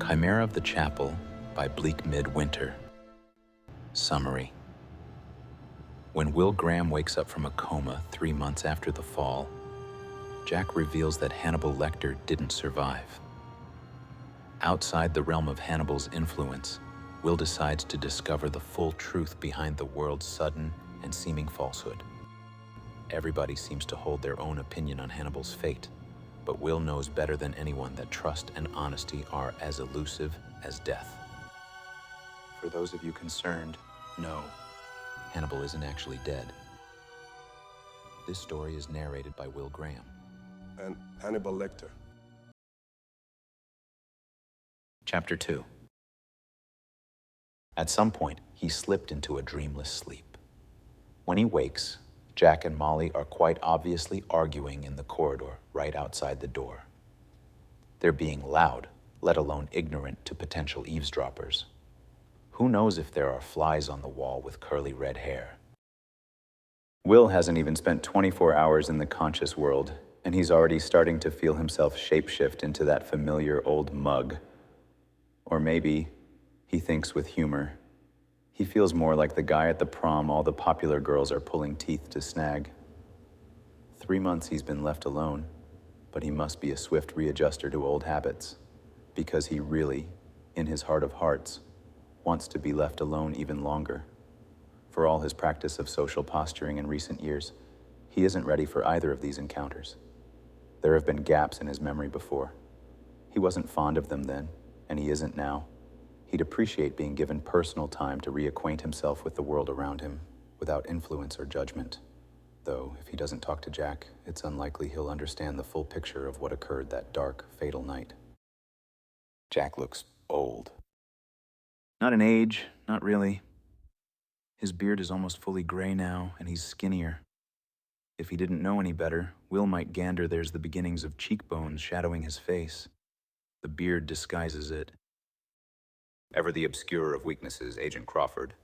Chimera of the Chapel by Bleakmidwinter. Summary. When Will Graham wakes up from a coma 3 months after the fall, Jack reveals that Hannibal Lecter didn't survive. Outside the realm of Hannibal's influence, Will decides to discover the full truth behind the world's sudden and seeming falsehood. Everybody seems to hold their own opinion on Hannibal's fate, but Will knows better than anyone that trust and honesty are as elusive as death. For those of you concerned, no, Hannibal isn't actually dead. This story is narrated by Will Graham. And Hannibal Lecter. Chapter 2. At some point, he slipped into a dreamless sleep. When he wakes, Jack and Molly are quite obviously arguing in the corridor right outside the door. They're being loud, let alone ignorant to potential eavesdroppers. Who knows if there are flies on the wall with curly red hair? Will hasn't even spent 24 hours in the conscious world, and he's already starting to feel himself shapeshift into that familiar old mug. Or maybe, he thinks with humor, he feels more like the guy at the prom all the popular girls are pulling teeth to snag. 3 months he's been left alone, but he must be a swift readjuster to old habits, because he really, in his heart of hearts, wants to be left alone even longer. For all his practice of social posturing in recent years, he isn't ready for either of these encounters. There have been gaps in his memory before. He wasn't fond of them then, and he isn't now. He'd appreciate being given personal time to reacquaint himself with the world around him, without influence or judgment. Though, if he doesn't talk to Jack, it's unlikely he'll understand the full picture of what occurred that dark, fatal night. Jack looks old. Not in age, not really. His beard is almost fully gray now, and he's skinnier. If he didn't know any better, Will might gander there's the beginnings of cheekbones shadowing his face. The beard disguises it. Ever the obscurer of weaknesses, Agent Crawford.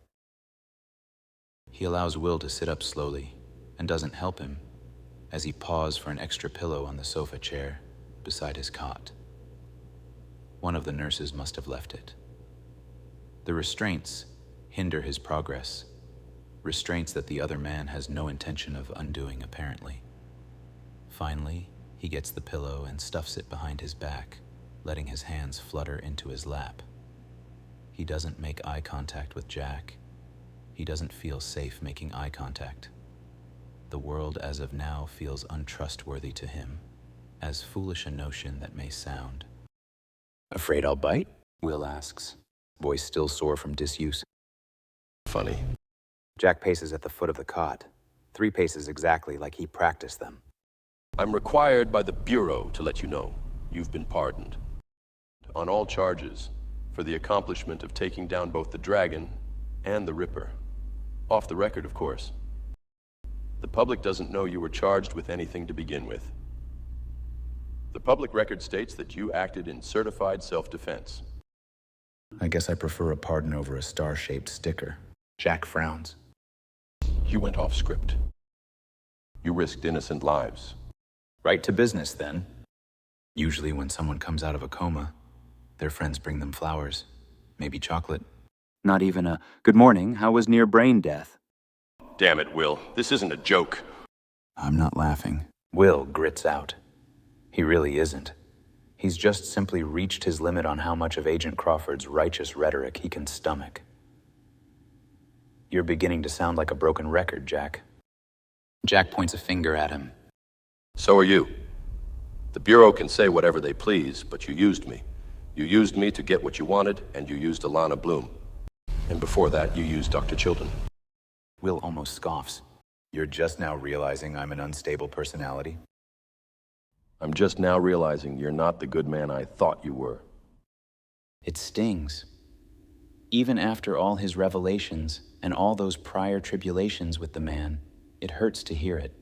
He allows Will to sit up slowly, and doesn't help him, as he paws for an extra pillow on the sofa chair beside his cot. One of the nurses must have left it. The restraints hinder his progress, restraints that the other man has no intention of undoing, apparently. Finally, he gets the pillow and stuffs it behind his back, letting his hands flutter into his lap. He doesn't make eye contact with Jack. He doesn't feel safe making eye contact. The world as of now feels untrustworthy to him, as foolish a notion that may sound. "Afraid I'll bite?" Will asks, voice still sore from disuse. Funny. Jack paces at the foot of the cot, 3 paces exactly like he practiced them. I'm required by the Bureau to let you know you've been pardoned. On all charges, for the accomplishment of taking down both the Dragon and the Ripper. Off the record, of course. The public doesn't know you were charged with anything to begin with. The public record states that you acted in certified self-defense. I guess I prefer a pardon over a star-shaped sticker. Jack frowns. You went off script. You risked innocent lives. Right to business, then. Usually when someone comes out of a coma, their friends bring them flowers, maybe chocolate. Not even a, "Good morning, how was near brain death?" Damn it, Will. This isn't a joke. I'm not laughing. Will grits out. He really isn't. He's just simply reached his limit on how much of Agent Crawford's righteous rhetoric he can stomach. You're beginning to sound like a broken record, Jack. Jack points a finger at him. So are you. The Bureau can say whatever they please, but you used me. You used me to get what you wanted, and you used Alana Bloom. And before that, you used Dr. Chilton. Will almost scoffs. You're just now realizing I'm an unstable personality? I'm just now realizing you're not the good man I thought you were. It stings. Even after all his revelations and all those prior tribulations with the man, it hurts to hear it.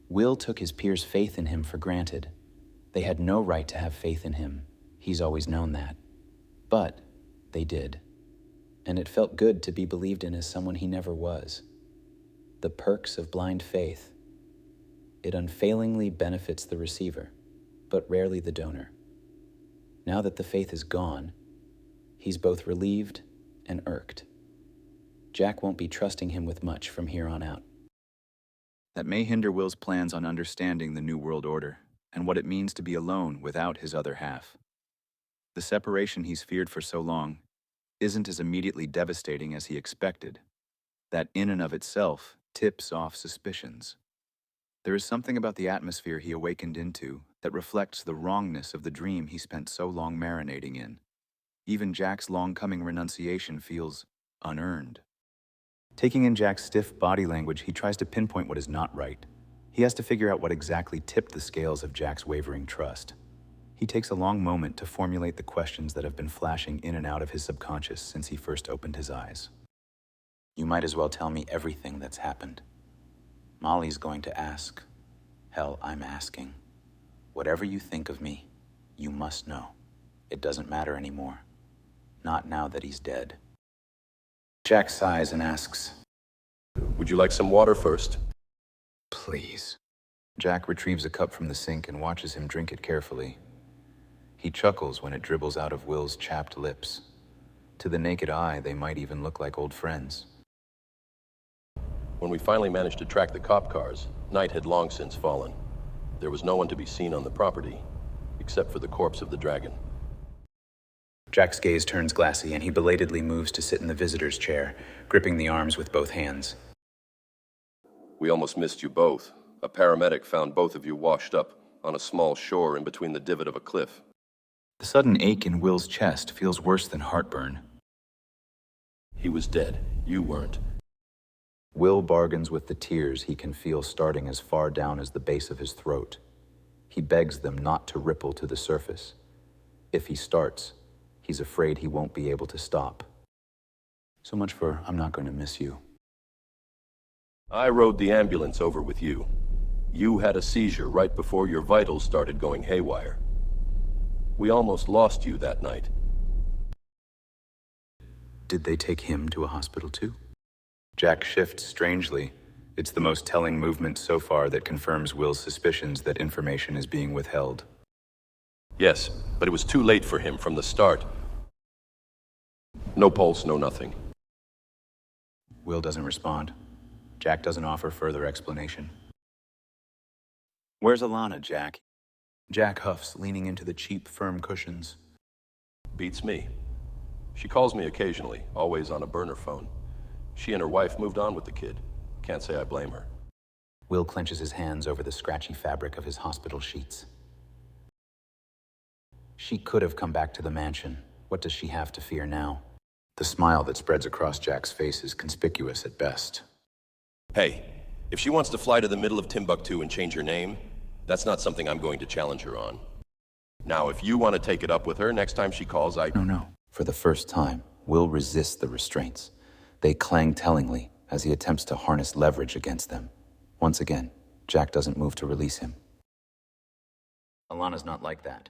Will took his peers' faith in him for granted. They had no right to have faith in him. He's always known that. But they did. And it felt good to be believed in as someone he never was. The perks of blind faith. It unfailingly benefits the receiver, but rarely the donor. Now that the faith is gone, He's both relieved and irked. Jack won't be trusting him with much from here on out. That may hinder Will's plans on understanding the New World Order and what it means to be alone without his other half. The separation he's feared for so long isn't as immediately devastating as he expected. That in and of itself tips off suspicions. There is something about the atmosphere he awakened into that reflects the wrongness of the dream he spent so long marinating in. Even Jack's long-coming renunciation feels unearned. Taking in Jack's stiff body language, he tries to pinpoint what is not right. He has to figure out what exactly tipped the scales of Jack's wavering trust. He takes a long moment to formulate the questions that have been flashing in and out of his subconscious since he first opened his eyes. You might as well tell me everything that's happened. Molly's going to ask. Hell, I'm asking. Whatever you think of me, you must know. It doesn't matter anymore. Not now that he's dead. Jack sighs and asks, Would you like some water first? Please. Jack retrieves a cup from the sink and watches him drink it carefully. He chuckles when it dribbles out of Will's chapped lips. To the naked eye, they might even look like old friends. When we finally managed to track the cop cars, night had long since fallen. There was no one to be seen on the property, except for the corpse of the dragon. Jack's gaze turns glassy, and he belatedly moves to sit in the visitor's chair, gripping the arms with both hands. We almost missed you both. A paramedic found both of you washed up on a small shore in between the divot of a cliff. The sudden ache in Will's chest feels worse than heartburn. He was dead. You weren't. Will bargains with the tears he can feel starting as far down as the base of his throat. He begs them not to ripple to the surface. If he starts, he's afraid he won't be able to stop. So much for I'm not going to miss you. I rode the ambulance over with you. You had a seizure right before your vitals started going haywire. We almost lost you that night. Did they take him to a hospital too? Jack shifts strangely. It's the most telling movement so far that confirms Will's suspicions that information is being withheld. Yes, but it was too late for him from the start. No pulse, no nothing. Will doesn't respond. Jack doesn't offer further explanation. Where's Alana, Jack? Jack huffs, leaning into the cheap, firm cushions. Beats me. She calls me occasionally, always on a burner phone. She and her wife moved on with the kid. Can't say I blame her. Will clenches his hands over the scratchy fabric of his hospital sheets. She could have come back to the mansion. What does she have to fear now? The smile that spreads across Jack's face is conspicuous at best. Hey, if she wants to fly to the middle of Timbuktu and change her name, that's not something I'm going to challenge her on. Now, if you want to take it up with her next time she calls, No. For the first time, Will resists the restraints. They clang tellingly as he attempts to harness leverage against them. Once again, Jack doesn't move to release him. Alana's not like that.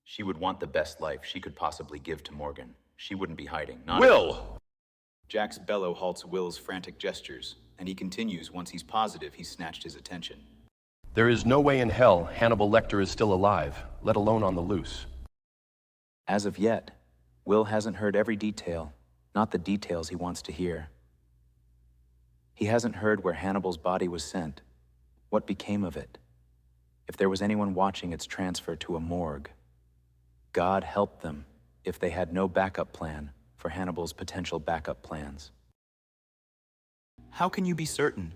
She would want the best life she could possibly give to Morgan. She wouldn't be hiding. Will! Jack's bellow halts Will's frantic gestures, and he continues once he's positive he's snatched his attention. There is no way in hell Hannibal Lecter is still alive, let alone on the loose. As of yet, Will hasn't heard every detail, not the details he wants to hear. He hasn't heard where Hannibal's body was sent, what became of it, if there was anyone watching its transfer to a morgue. God help them if they had no backup plan for Hannibal's potential backup plans. How can you be certain?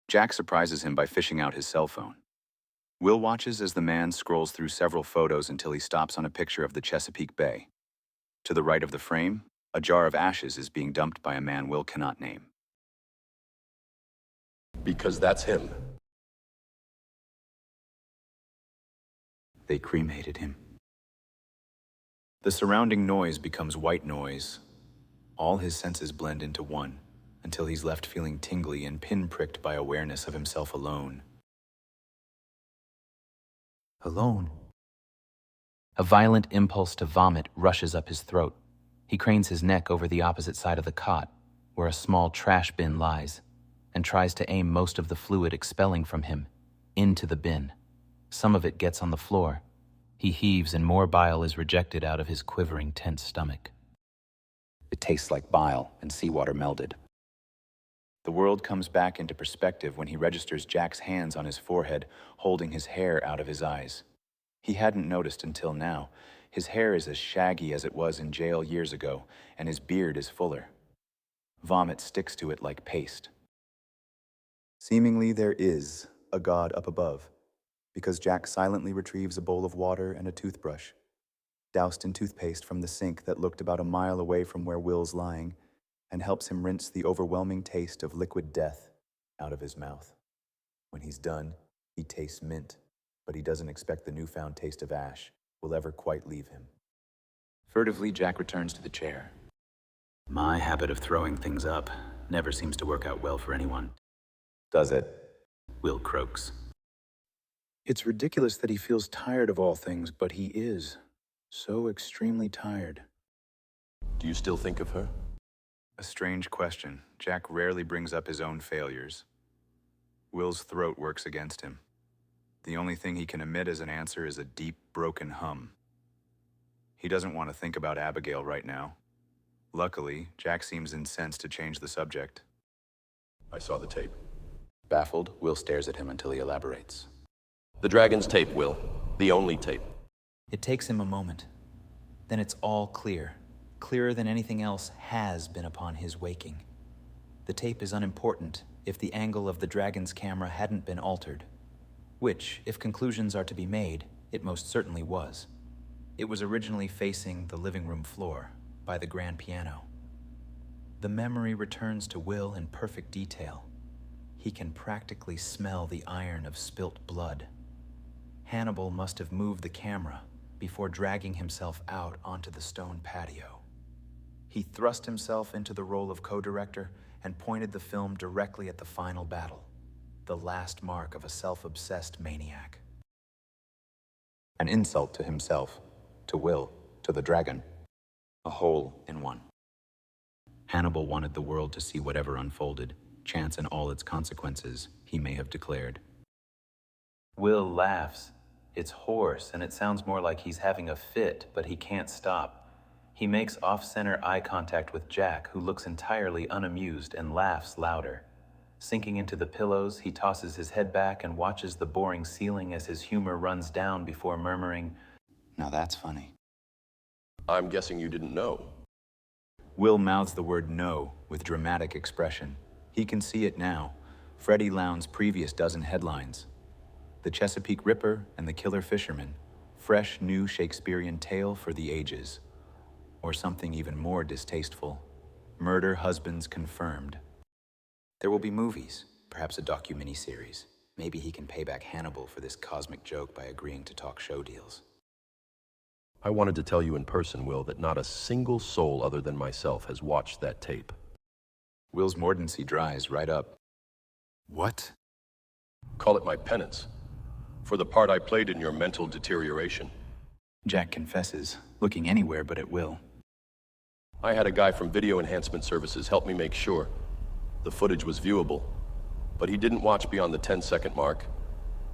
Jack surprises him by fishing out his cell phone. Will watches as the man scrolls through several photos until he stops on a picture of the Chesapeake Bay. To the right of the frame, a jar of ashes is being dumped by a man Will cannot name. Because that's him. They cremated him. The surrounding noise becomes white noise. All his senses blend into one, until he's left feeling tingly and pinpricked by awareness of himself alone. Alone? A violent impulse to vomit rushes up his throat. He cranes his neck over the opposite side of the cot, where a small trash bin lies, and tries to aim most of the fluid expelling from him into the bin. Some of it gets on the floor. He heaves and more bile is rejected out of his quivering, tense stomach. It tastes like bile and seawater melded. The world comes back into perspective when he registers Jack's hands on his forehead, holding his hair out of his eyes. He hadn't noticed until now. His hair is as shaggy as it was in jail years ago, and his beard is fuller. Vomit sticks to it like paste. Seemingly there is a god up above, because Jack silently retrieves a bowl of water and a toothbrush, doused in toothpaste from the sink that looked about a mile away from where Will's lying, and helps him rinse the overwhelming taste of liquid death out of his mouth. When he's done, he tastes mint, but he doesn't expect the newfound taste of ash will ever quite leave him. Furtively, Jack returns to the chair. My habit of throwing things up never seems to work out well for anyone. Does it? Will croaks. It's ridiculous that he feels tired of all things, but he is. So extremely tired. Do you still think of her? A strange question. Jack rarely brings up his own failures. Will's throat works against him. The only thing he can emit as an answer is a deep, broken hum. He doesn't want to think about Abigail right now. Luckily, Jack seems incensed to change the subject. I saw the tape. Baffled, Will stares at him until he elaborates. The dragon's tape, Will. The only tape. It takes him a moment. Then it's all clear. Clearer than anything else has been upon his waking. The tape is unimportant if the angle of the dragon's camera hadn't been altered. Which, if conclusions are to be made, it most certainly was. It was originally facing the living room floor, by the grand piano. The memory returns to Will in perfect detail. He can practically smell the iron of spilt blood. Hannibal must have moved the camera before dragging himself out onto the stone patio. He thrust himself into the role of co-director and pointed the film directly at the final battle, the last mark of a self-obsessed maniac. An insult to himself, to Will, to the dragon. A hole in one. Hannibal wanted the world to see whatever unfolded, chance and all its consequences, he may have declared. Will laughs. It's hoarse, and it sounds more like he's having a fit, but he can't stop. He makes off-center eye contact with Jack, who looks entirely unamused and laughs louder. Sinking into the pillows, he tosses his head back and watches the boring ceiling as his humor runs down before murmuring, "Now that's funny." I'm guessing you didn't know. Will mouths the word no with dramatic expression. He can see it now. Freddie Lowndes' previous dozen headlines. The Chesapeake Ripper and the Killer Fisherman. Fresh new Shakespearean tale for the ages. Or something even more distasteful. Murder husbands confirmed. There will be movies, perhaps a docu-miniseries. Maybe he can pay back Hannibal for this cosmic joke by agreeing to talk show deals. I wanted to tell you in person, Will, that not a single soul other than myself has watched that tape. Will's mordancy dries right up. What? Call it my penance for the part I played in your mental deterioration. Jack confesses, looking anywhere but at Will. I had a guy from Video Enhancement Services help me make sure the footage was viewable, but he didn't watch beyond the 10-second mark,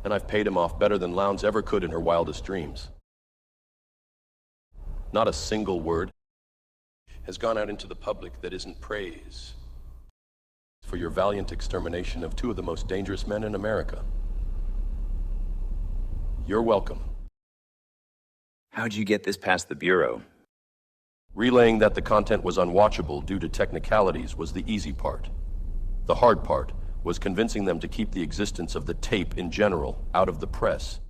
and I've paid him off better than Lowndes ever could in her wildest dreams. Not a single word has gone out into the public that isn't praise for your valiant extermination of two of the most dangerous men in America. You're welcome. How'd you get this past the Bureau? Relaying that the content was unwatchable due to technicalities was the easy part. The hard part was convincing them to keep the existence of the tape in general out of the press.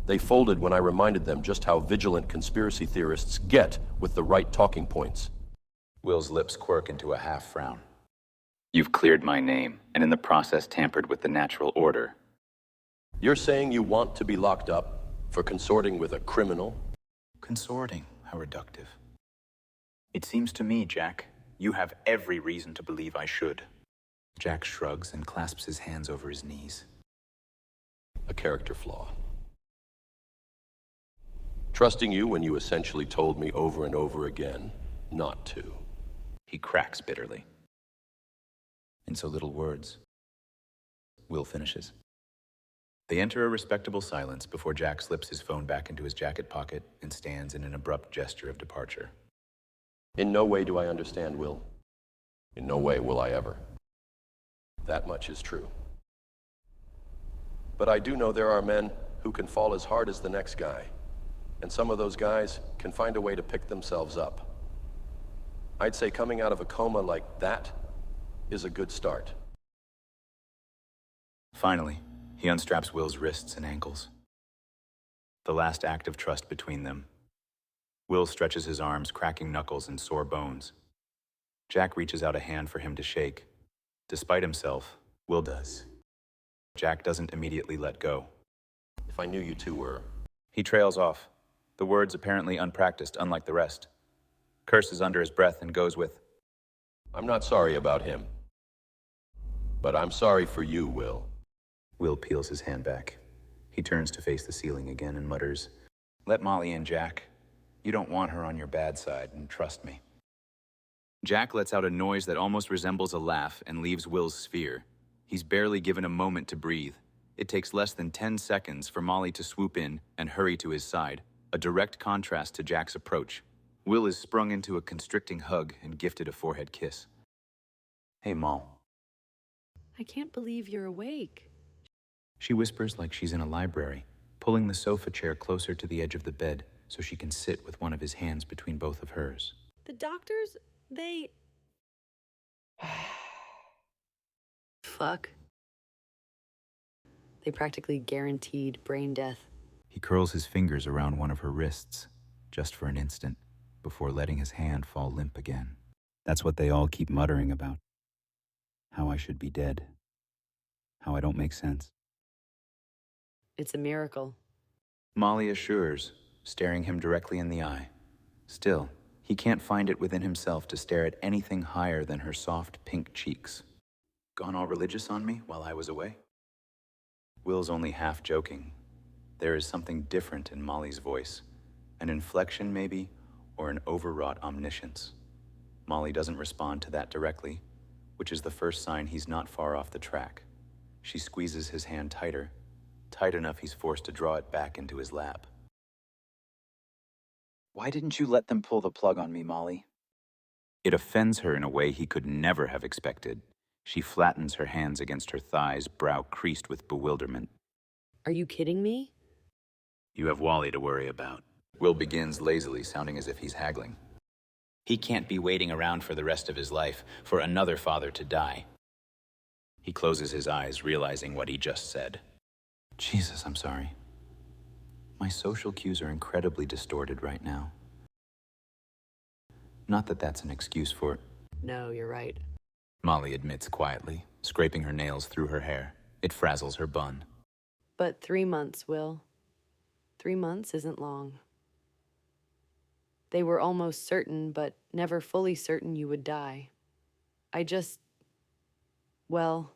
They folded when I reminded them just how vigilant conspiracy theorists get with the right talking points. Will's lips quirk into a half frown. You've cleared my name, and in the process tampered with the natural order. You're saying you want to be locked up for consorting with a criminal? Consorting? How reductive. It seems to me, Jack, you have every reason to believe I should. Jack shrugs and clasps his hands over his knees. A character flaw. Trusting you when you essentially told me over and over again not to. He cracks bitterly. In so little words. Will finishes. They enter a respectable silence before Jack slips his phone back into his jacket pocket and stands in an abrupt gesture of departure. In no way do I understand, Will. In no way will I ever. That much is true. But I do know there are men who can fall as hard as the next guy, and some of those guys can find a way to pick themselves up. I'd say coming out of a coma like that is a good start. Finally, he unstraps Will's wrists and ankles. The last act of trust between them. Will stretches his arms, cracking knuckles and sore bones. Jack reaches out a hand for him to shake. Despite himself, Will does. Jack doesn't immediately let go. If I knew you two were... He trails off, the words apparently unpracticed, unlike the rest. Curses under his breath and goes with, I'm not sorry about him. But I'm sorry for you, Will. Will peels his hand back. He turns to face the ceiling again and mutters, Let Molly in, Jack. You don't want her on your bad side, and trust me. Jack lets out a noise that almost resembles a laugh and leaves Will's sphere. He's barely given a moment to breathe. It takes less than 10 seconds for Molly to swoop in and hurry to his side, a direct contrast to Jack's approach. Will is sprung into a constricting hug and gifted a forehead kiss. Hey, Moll. I can't believe you're awake. She whispers like she's in a library, pulling the sofa chair closer to the edge of the bed so she can sit with one of his hands between both of hers. The doctors, they... Fuck. They practically guaranteed brain death. He curls his fingers around one of her wrists, just for an instant, before letting his hand fall limp again. That's what they all keep muttering about. How I should be dead. How I don't make sense. It's a miracle. Molly assures, staring him directly in the eye. Still, he can't find it within himself to stare at anything higher than her soft pink cheeks. Gone all religious on me while I was away? Will's only half joking. There is something different in Molly's voice. An inflection, maybe, or an overwrought omniscience. Molly doesn't respond to that directly, which is the first sign he's not far off the track. She squeezes his hand tighter, tight enough he's forced to draw it back into his lap. Why didn't you let them pull the plug on me, Molly? It offends her in a way he could never have expected. She flattens her hands against her thighs, brow creased with bewilderment. Are you kidding me? You have Wally to worry about. Will begins lazily, sounding as if he's haggling. He can't be waiting around for the rest of his life for another father to die. He closes his eyes, realizing what he just said. Jesus, I'm sorry. My social cues are incredibly distorted right now. Not that that's an excuse for it. No, you're right. Molly admits quietly, scraping her nails through her hair. It frazzles her bun. But 3 months, Will. 3 months isn't long. They were almost certain, but never fully certain you would die. Well,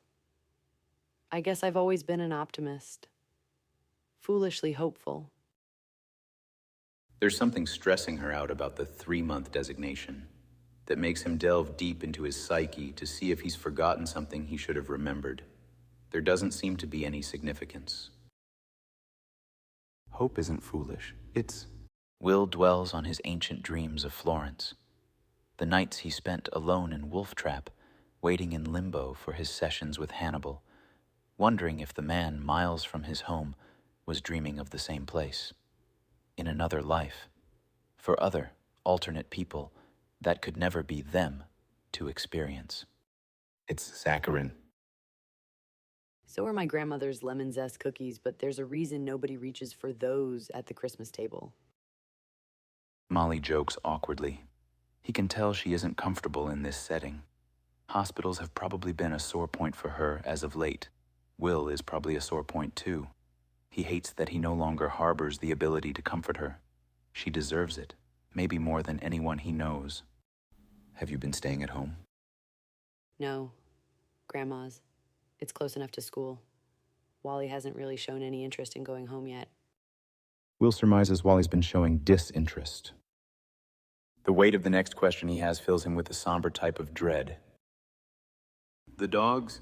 I guess I've always been an optimist. Foolishly hopeful. There's something stressing her out about the 3-month designation that makes him delve deep into his psyche to see if he's forgotten something he should have remembered. There doesn't seem to be any significance. Hope isn't foolish. It's... Will dwells on his ancient dreams of Florence. The nights he spent alone in Wolf Trap, waiting in limbo for his sessions with Hannibal, wondering if the man miles from his home was dreaming of the same place. In another life, for other, alternate people that could never be them to experience. It's saccharine. So are my grandmother's lemon zest cookies, but there's a reason nobody reaches for those at the Christmas table. Molly jokes awkwardly. He can tell she isn't comfortable in this setting. Hospitals have probably been a sore point for her as of late. Will is probably a sore point too. He hates that he no longer harbors the ability to comfort her. She deserves it, maybe more than anyone he knows. Have you been staying at home? No. Grandma's. It's close enough to school. Wally hasn't really shown any interest in going home yet. Will surmises Wally's been showing disinterest. The weight of the next question he has fills him with a somber type of dread. The dogs?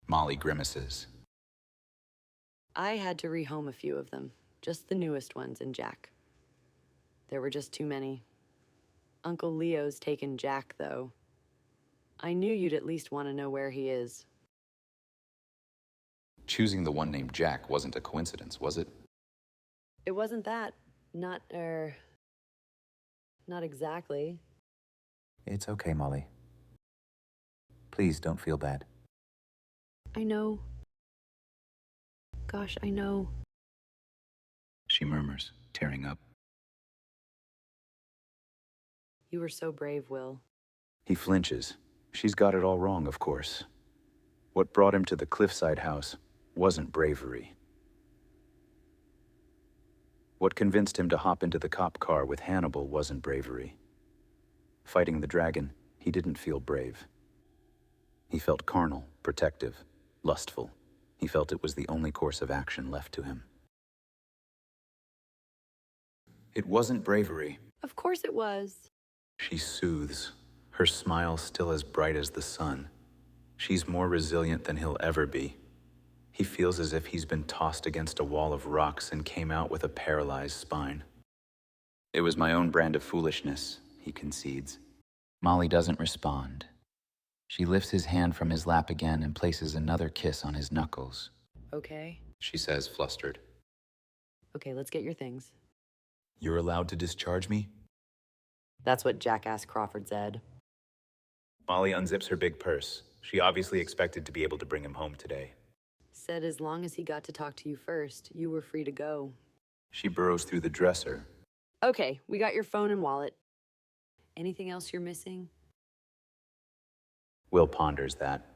Molly grimaces. I had to rehome a few of them. Just the newest ones and Jack. There were just too many. Uncle Leo's taken Jack, though. I knew you'd at least want to know where he is. Choosing the one named Jack wasn't a coincidence, was it? It wasn't that. Not exactly. It's okay, Molly. Please don't feel bad. I know. Gosh, I know. She murmurs, tearing up. You were so brave, Will. He flinches. She's got it all wrong, of course. What brought him to the cliffside house wasn't bravery. What convinced him to hop into the cop car with Hannibal wasn't bravery. Fighting the dragon, he didn't feel brave. He felt carnal, protective, lustful. He felt it was the only course of action left to him. It wasn't bravery. Of course it was. She soothes, her smile still as bright as the sun. She's more resilient than he'll ever be. He feels as if he's been tossed against a wall of rocks and came out with a paralyzed spine. It was my own brand of foolishness, he concedes. Molly doesn't respond. She lifts his hand from his lap again and places another kiss on his knuckles. Okay. She says, flustered. Okay, let's get your things. You're allowed to discharge me? That's what Jackass Crawford said. Molly unzips her big purse. She obviously expected to be able to bring him home today. Said as long as he got to talk to you first, you were free to go. She burrows through the dresser. Okay, we got your phone and wallet. Anything else you're missing? Will ponders that.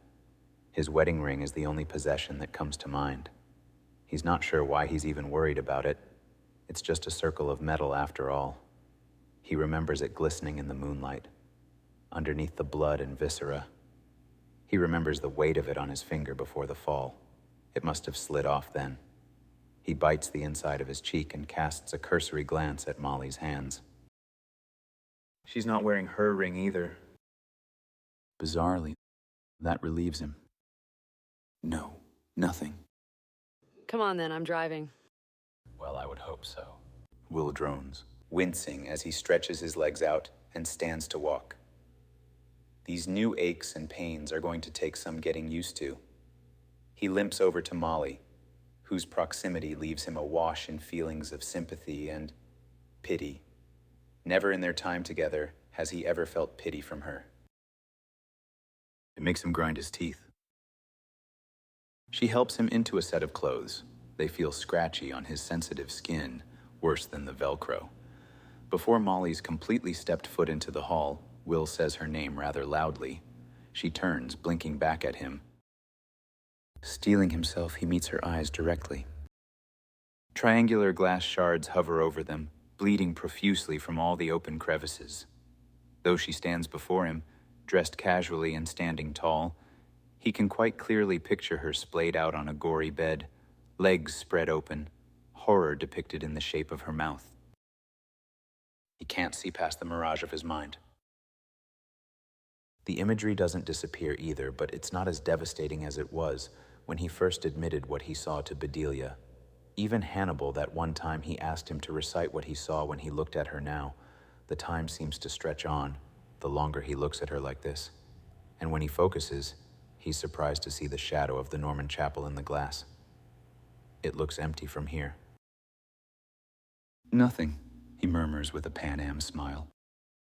His wedding ring is the only possession that comes to mind. He's not sure why he's even worried about it. It's just a circle of metal after all. He remembers it glistening in the moonlight, underneath the blood and viscera. He remembers the weight of it on his finger before the fall. It must have slid off then. He bites the inside of his cheek and casts a cursory glance at Molly's hands. She's not wearing her ring either. Bizarrely, that relieves him. No, nothing. Come on then, I'm driving. Well, I would hope so. Will drones, wincing as he stretches his legs out and stands to walk. These new aches and pains are going to take some getting used to. He limps over to Molly, whose proximity leaves him awash in feelings of sympathy and pity. Never in their time together has he ever felt pity from her. It makes him grind his teeth. She helps him into a set of clothes. They feel scratchy on his sensitive skin, worse than the Velcro. Before Molly's completely stepped foot into the hall, Will says her name rather loudly. She turns, blinking back at him. Steeling himself, he meets her eyes directly. Triangular glass shards hover over them, bleeding profusely from all the open crevices. Though she stands before him, dressed casually and standing tall, he can quite clearly picture her splayed out on a gory bed, legs spread open, horror depicted in the shape of her mouth. He can't see past the mirage of his mind. The imagery doesn't disappear either, but it's not as devastating as it was when he first admitted what he saw to Bedelia. Even Hannibal, that one time he asked him to recite what he saw when he looked at her now, the time seems to stretch on, the longer he looks at her like this. And when he focuses, he's surprised to see the shadow of the Norman chapel in the glass. It looks empty from here. Nothing, he murmurs with a Pan Am smile.